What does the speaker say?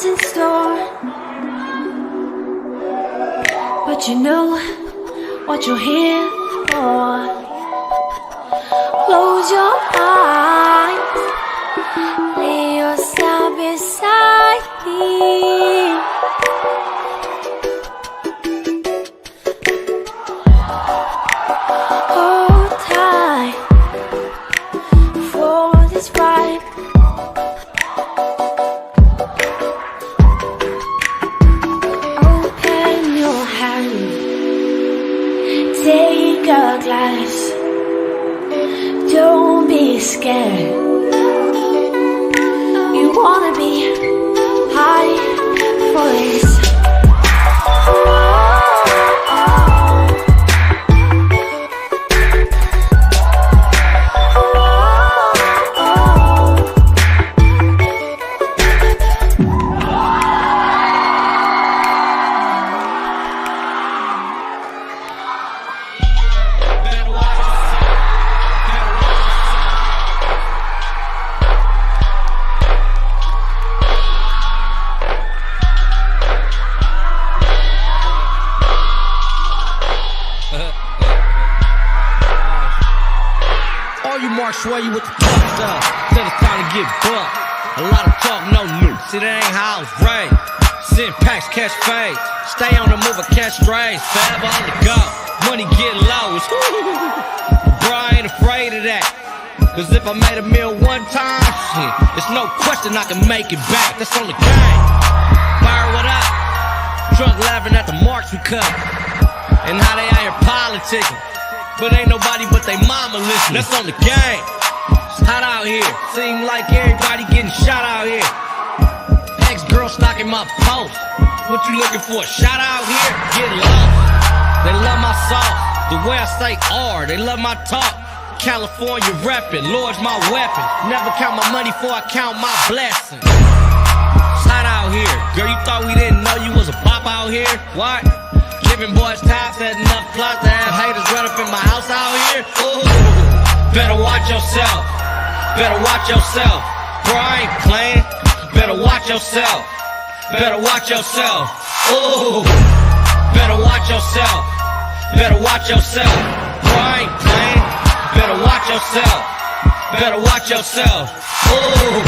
what's in store, but you know what you're here for. Close your eyes, lay yourself beside me. Hold tight for this ride. Open your hand, take a glass. Don't be scared. You wanna be high for this. Sway you with the tough stuff, till it's time to get bucked. A lot of talk, no loot. See, that ain't how I was raised. Send packs, catch fades. Stay on the move or catch strays. Forever on the go. Money get low. Bro, I ain't afraid of that. Cause if I made a meal one time, shit, there's no question I can make it back. That's on the game. Fire, what up? Drunk laughing at the marks we cut. And how they out here politicking. But ain't nobody but they mama listening. That's on the game. It's hot out here. Seem like everybody getting shot out here. Ex-girl stalking my post. What you looking for? Shot out here? Get lost. They love my sauce. The way I say R. They love my talk. California reppin'. Lord's my weapon. Never count my money before I count my blessings. It's hot out here. Girl, you thought we didn't know you was a bop out here? What? Giving boys time, set enough plots to have haters run up in my house out here. Ooh, better watch yourself. Better watch yourself. Bro, I ain't playing. Better watch yourself. Better watch yourself. Ooh, better watch yourself. Better watch yourself. Bro, I ain't playing. Better watch yourself. Better watch yourself. Ooh.